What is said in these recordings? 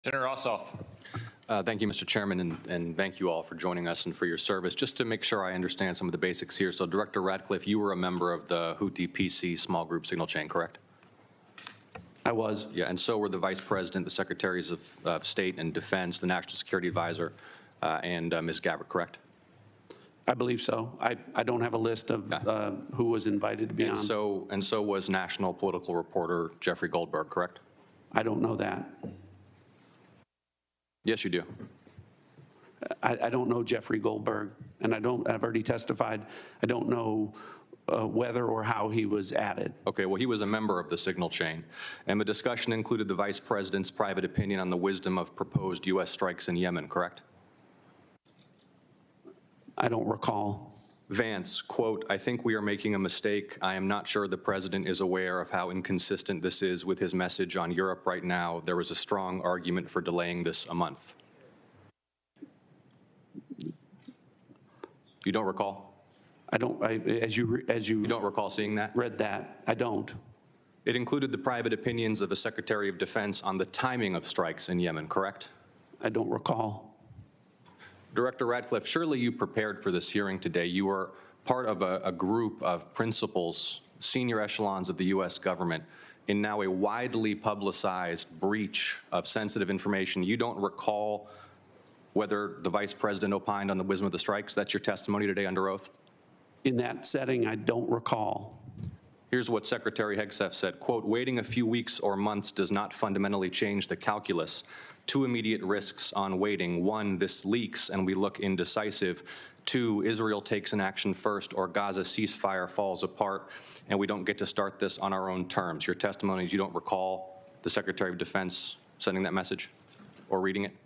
Senator Ossoff. Thank you, Mr. Chairman, and thank you all for joining us and for your service. Just to make sure I understand some of the basics here. So, Director Radcliffe, you were a member of the Houthi PC small group signal chain, correct? I was. Yeah, and so were the Vice President, the Secretaries of State and Defense, the National Security Advisor, and Ms. Gabbard, correct? I believe so. I don't have a list of who was invited to be on. And so was national political reporter Jeffrey Goldberg, correct? I don't know that. Yes, you do. I don't know Jeffrey Goldberg, and I've already testified. I don't know whether or how he was added. Okay, well, he was a member of the signal chain, and the discussion included the Vice President's private opinion on the wisdom of proposed U.S. strikes in Yemen, correct? I don't recall. Vance, quote, "I think we are making a mistake. I am not sure the President is aware of how inconsistent this is with his message on Europe right now. There was a strong argument for delaying this a month." You don't recall? I don't. As you don't recall seeing that? Read that. I don't. It included the private opinions of the Secretary of Defense on the timing of strikes in Yemen, correct? I don't recall. Director Radcliffe, surely you prepared for this hearing today. You were part of a group of principals, senior echelons of the U.S. government, in now a widely publicized breach of sensitive information. You don't recall whether the Vice President opined on the wisdom of the strikes? That's your testimony today under oath? In that setting, I don't recall. Here's what Secretary Hegseth said, quote, "Waiting a few weeks or months does not fundamentally change the calculus. Two immediate risks on waiting. One, this leaks and we look indecisive. Two, Israel takes an action first or Gaza ceasefire falls apart and we don't get to start this on our own terms." Your testimony is you don't recall the Secretary of Defense sending that message or reading it?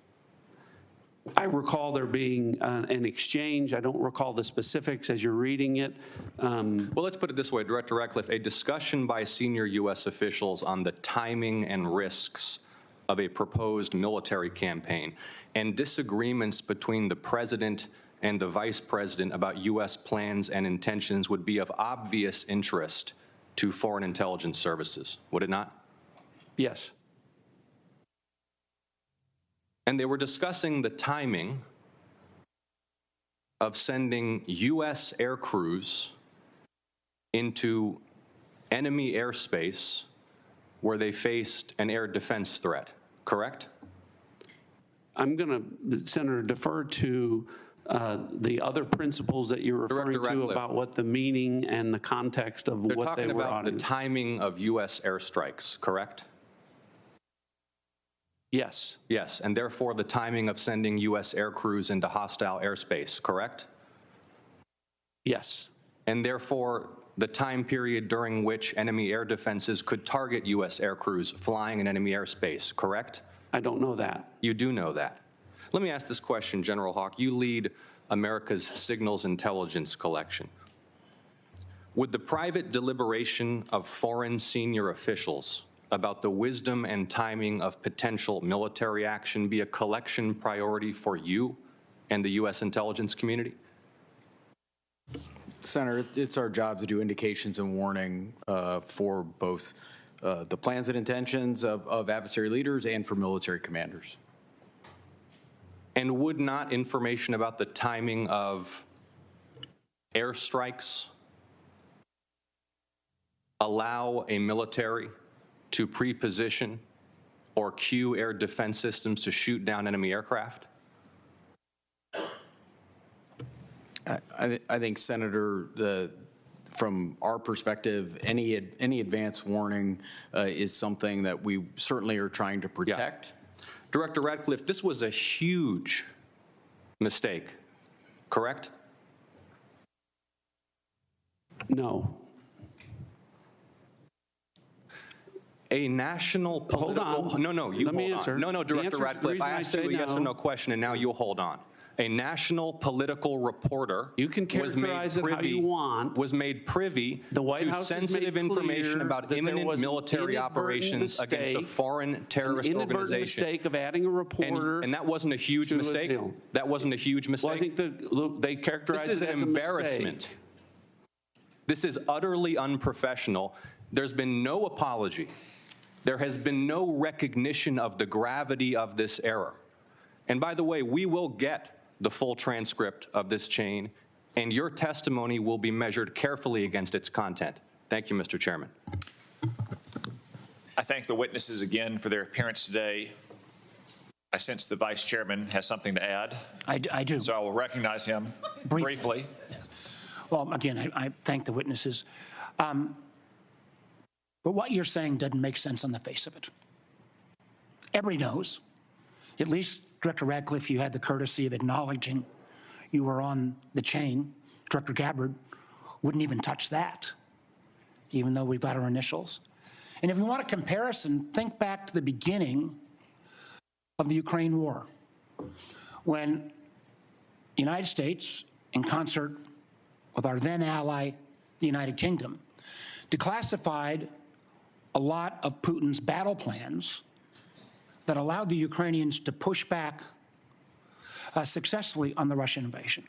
I recall there being an exchange. I don't recall the specifics as you're reading it. Well, let's put it this way, Director Radcliffe, a discussion by senior U.S. officials on the timing and risks of a proposed military campaign and disagreements between the President and the Vice President about U.S. plans and intentions would be of obvious interest to foreign intelligence services, would it not? Yes. And they were discussing the timing of sending U.S. air crews into enemy airspace where they faced an air defense threat, correct? I'm going to, Senator, defer to the other principles that you're referring to about what the meaning and the context of what they were They're talking about auditing. the timing of U.S. airstrikes, correct? Yes. Yes, and therefore the timing of sending U.S. air crews into hostile airspace, correct? Yes. And therefore the time period during which enemy air defenses could target U.S. air crews flying in enemy airspace, correct? I don't know that. You do know that. Let me ask this question, General Hawk. You lead America's signals intelligence collection. Would the private deliberation of foreign senior officials about the wisdom and timing of potential military action be a collection priority for you and the U.S. intelligence community? Senator, it's our job to do indications and warning for both the plans and intentions of adversary leaders and for military commanders. And would not information about the timing of airstrikes allow a military to pre-position or cue air defense systems to shoot down enemy aircraft? I think, Senator, from our perspective, any advance warning is something that we certainly are trying to protect. Yeah. Director Radcliffe, this was a huge mistake, correct? No. A national political... Hold on. No, you Let me hold answer. on. No, Director Radcliffe, I asked you a yes or no question, and now you'll hold on. A national political reporter You can characterize it how you want. Was made privy to sensitive information about imminent military operations against a foreign terrorist organization. Mistake of adding a reporter. And that wasn't a huge mistake? That wasn't a huge mistake? Well, I think they characterize it as a mistake. This is an embarrassment. This is utterly unprofessional. There's been no apology There has been no recognition of the gravity of this error. And by the way, we will get the full transcript of this chain, and your testimony will be measured carefully against its content. Thank you, Mr. Chairman. I thank the witnesses again for their appearance today. I sense the Vice Chairman has something to add. I do. So I will recognize him briefly. Well, again, I thank the witnesses. But what you're saying doesn't make sense on the face of it. Everybody knows, at least Director Radcliffe, you had the courtesy of acknowledging you were on the chain. Director Gabbard wouldn't even touch that, even though we've got our initials. And if you want a comparison, think back to the beginning of the Ukraine war, when the United States, in concert with our then ally, the United Kingdom, declassified a lot of Putin's battle plans that allowed the Ukrainians to push back successfully on the Russian invasion.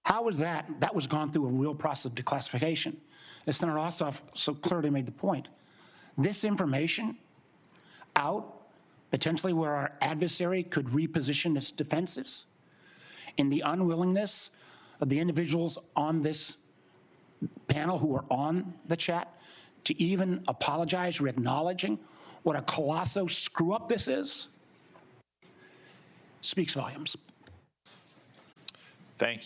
How was that? That was gone through a real process of declassification. As Senator Ossoff so clearly made the point, this information out, potentially where our adversary could reposition its defenses, in the unwillingness of the individuals on this panel who were on the chat to even apologize or acknowledging what a colossal screw-up this is, speaks volumes. Thank you.